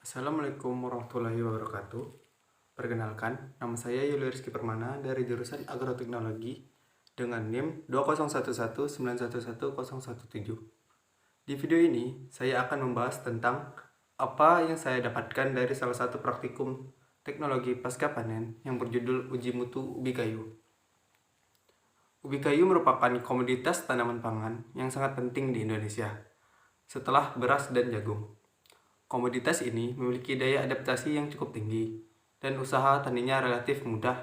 Assalamualaikum warahmatullahi wabarakatuh. Perkenalkan, nama saya Yuli Rizky Permana dari jurusan Agroteknologi dengan NIM 20119111017. Di video ini, saya akan membahas tentang apa yang saya dapatkan dari salah satu praktikum teknologi pasca panen yang berjudul Uji Mutu Ubi Kayu. Ubi kayu merupakan komoditas tanaman pangan yang sangat penting di Indonesia, setelah beras dan jagung. Komoditas ini memiliki daya adaptasi yang cukup tinggi, dan usaha taninya relatif mudah,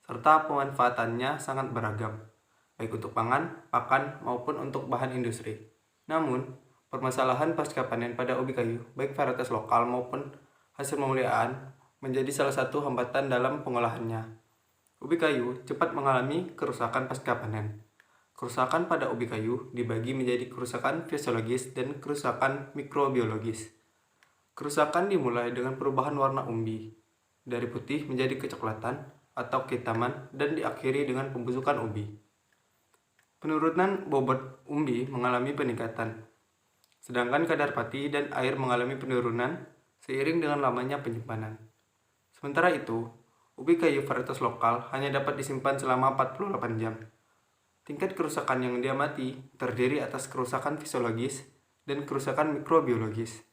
serta pemanfaatannya sangat beragam, baik untuk pangan, pakan, maupun untuk bahan industri. Namun, permasalahan pasca panen pada ubi kayu, baik varietas lokal maupun hasil pemuliaan, menjadi salah satu hambatan dalam pengolahannya. Ubi kayu cepat mengalami kerusakan pasca panen. Kerusakan pada ubi kayu dibagi menjadi kerusakan fisiologis dan kerusakan mikrobiologis. Kerusakan dimulai dengan perubahan warna umbi, dari putih menjadi kecoklatan atau kehitaman, dan diakhiri dengan pembusukan umbi. Penurunan bobot umbi mengalami peningkatan, sedangkan kadar pati dan air mengalami penurunan seiring dengan lamanya penyimpanan. Sementara itu, ubi kayu varietas lokal hanya dapat disimpan selama 48 jam. Tingkat kerusakan yang diamati terdiri atas kerusakan fisiologis dan kerusakan mikrobiologis.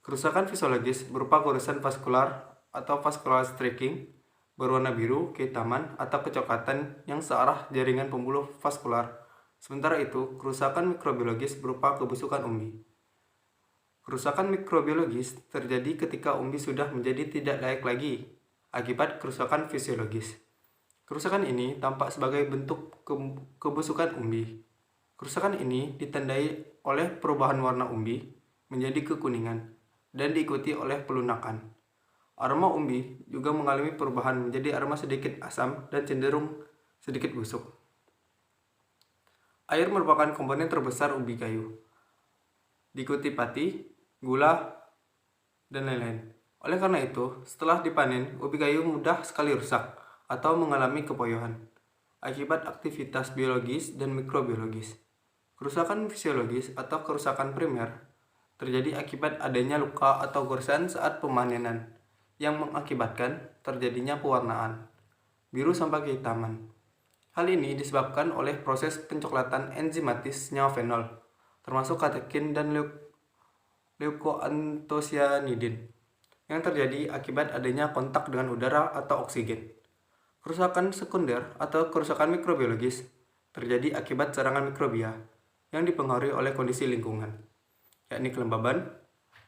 Kerusakan fisiologis berupa goresan vaskular atau vascular streaking berwarna biru, kehitaman, atau kecoklatan yang searah jaringan pembuluh vaskular. Sementara itu, kerusakan mikrobiologis berupa kebusukan umbi. Kerusakan mikrobiologis terjadi ketika umbi sudah menjadi tidak layak lagi akibat kerusakan fisiologis. Kerusakan ini tampak sebagai bentuk kebusukan umbi. Kerusakan ini ditandai oleh perubahan warna umbi menjadi kekuningan dan diikuti oleh pelunakan. Aroma umbi juga mengalami perubahan menjadi aroma sedikit asam dan cenderung sedikit busuk. Air merupakan komponen terbesar ubi kayu, diikuti pati, gula, dan lain-lain. Oleh karena itu, setelah dipanen, ubi kayu mudah sekali rusak atau mengalami kepoyohan akibat aktivitas biologis dan mikrobiologis. Kerusakan fisiologis atau kerusakan primer terjadi akibat adanya luka atau goresan saat pemanenan yang mengakibatkan terjadinya pewarnaan biru sampai kehitaman. Hal ini disebabkan oleh proses pencoklatan enzimatis senyawa fenol, termasuk katekin dan leukoantosianidin, yang terjadi akibat adanya kontak dengan udara atau oksigen. Kerusakan sekunder atau kerusakan mikrobiologis terjadi akibat serangan mikrobia yang dipengaruhi oleh kondisi lingkungan, yakni kelembaban,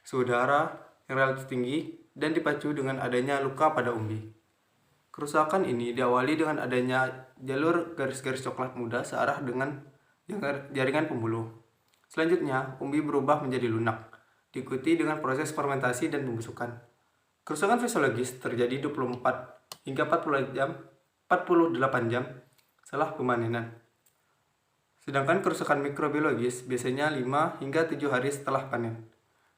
suhu udara yang relatif tinggi, dan dipacu dengan adanya luka pada umbi. Kerusakan ini diawali dengan adanya jalur garis-garis coklat muda searah dengan jaringan pembuluh. Selanjutnya, umbi berubah menjadi lunak, diikuti dengan proses fermentasi dan pembusukan. Kerusakan fisiologis terjadi 24 hingga 48 jam setelah pemanenan. Sedangkan kerusakan mikrobiologis biasanya 5 hingga 7 hari setelah panen.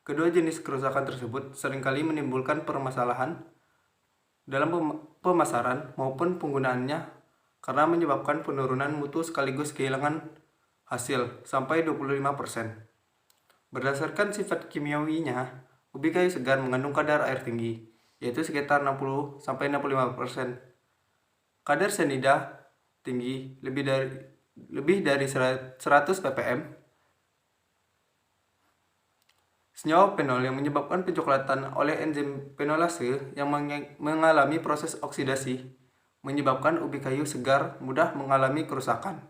Kedua jenis kerusakan tersebut seringkali menimbulkan permasalahan dalam pemasaran maupun penggunaannya karena menyebabkan penurunan mutu sekaligus kehilangan hasil sampai 25%. Berdasarkan sifat kimiawinya, ubi kayu segar mengandung kadar air tinggi, yaitu sekitar 60-65%. Kadar cyanida tinggi lebih dari 100 ppm. Senyawa fenol yang menyebabkan pencoklatan oleh enzim fenolase yang mengalami proses oksidasi menyebabkan ubi kayu segar mudah mengalami kerusakan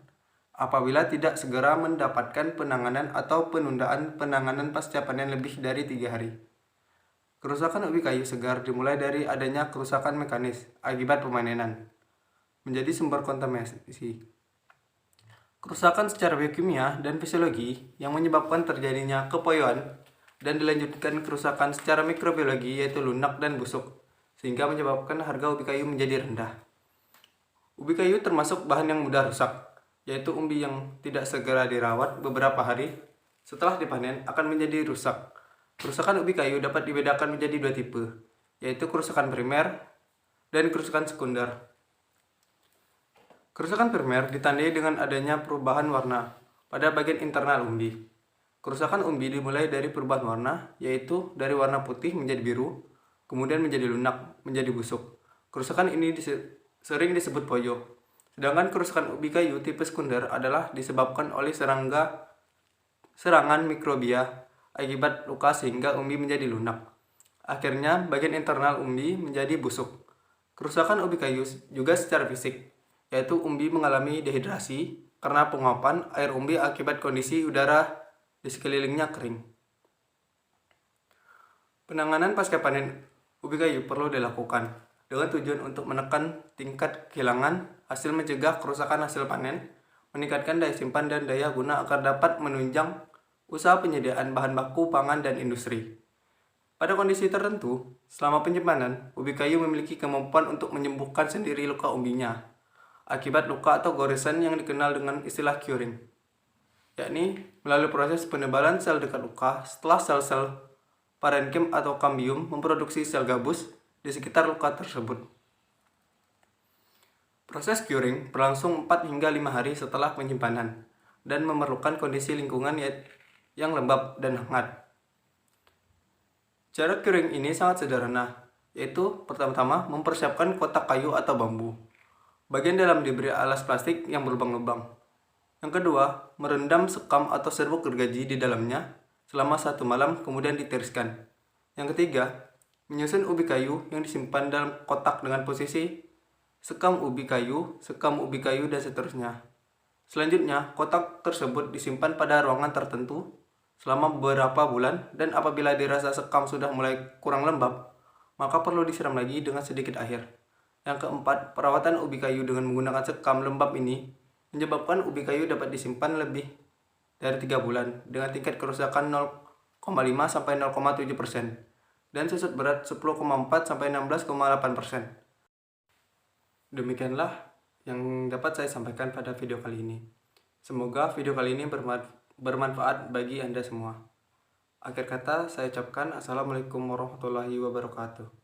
apabila tidak segera mendapatkan penanganan atau penundaan penanganan pasca panen lebih dari 3 hari. Kerusakan ubi kayu segar dimulai dari adanya kerusakan mekanis akibat pemanenan, menjadi sumber kontaminasi. Kerusakan secara biokimia dan fisiologi yang menyebabkan terjadinya kepoyoan, dan dilanjutkan kerusakan secara mikrobiologi yaitu lunak dan busuk, sehingga menyebabkan harga ubi kayu menjadi rendah. Ubi kayu termasuk bahan yang mudah rusak, yaitu umbi yang tidak segera dirawat beberapa hari setelah dipanen akan menjadi rusak. Kerusakan ubi kayu dapat dibedakan menjadi 2 tipe, yaitu kerusakan primer dan kerusakan sekunder. Kerusakan primer ditandai dengan adanya perubahan warna pada bagian internal umbi. Kerusakan umbi dimulai dari perubahan warna, yaitu dari warna putih menjadi biru, kemudian menjadi lunak, menjadi busuk. Kerusakan ini sering disebut poyo. Sedangkan kerusakan ubi kayu tipe sekunder adalah disebabkan oleh serangan mikrobia akibat luka sehingga umbi menjadi lunak. Akhirnya, bagian internal umbi menjadi busuk. Kerusakan ubi kayu juga secara fisik, yaitu umbi mengalami dehidrasi karena penguapan air umbi akibat kondisi udara di sekelilingnya kering. Penanganan pasca panen ubi kayu perlu dilakukan dengan tujuan untuk menekan tingkat kehilangan hasil, mencegah kerusakan hasil panen, meningkatkan daya simpan dan daya guna agar dapat menunjang usaha penyediaan bahan baku pangan dan industri. Pada kondisi tertentu, selama penyimpanan, ubi kayu memiliki kemampuan untuk menyembuhkan sendiri luka umbinya akibat luka atau goresan yang dikenal dengan istilah curing, yakni melalui proses penebalan sel dekat luka setelah sel-sel parenkim atau kambium memproduksi sel gabus di sekitar luka tersebut. Proses curing berlangsung 4 hingga 5 hari setelah penyimpanan dan memerlukan kondisi lingkungan yang lembab dan hangat. Cara curing ini sangat sederhana, yaitu pertama-tama mempersiapkan kotak kayu atau bambu. Bagian dalam diberi alas plastik yang berlubang-lubang. Yang kedua, merendam sekam atau serbuk gergaji di dalamnya selama 1 malam kemudian ditiriskan. Yang ketiga, menyusun ubi kayu yang disimpan dalam kotak dengan posisi sekam ubi kayu, dan seterusnya. Selanjutnya, kotak tersebut disimpan pada ruangan tertentu selama beberapa bulan, dan apabila dirasa sekam sudah mulai kurang lembab, maka perlu disiram lagi dengan sedikit air. Yang keempat, perawatan ubi kayu dengan menggunakan sekam lembab ini menyebabkan ubi kayu dapat disimpan lebih dari 3 bulan dengan tingkat kerusakan 0,5 sampai 0,7% dan susut berat 10,4 sampai 16,8%. Demikianlah yang dapat saya sampaikan pada video kali ini. Semoga video kali ini bermanfaat bagi Anda semua. Akhir kata, saya ucapkan Assalamualaikum warahmatullahi wabarakatuh.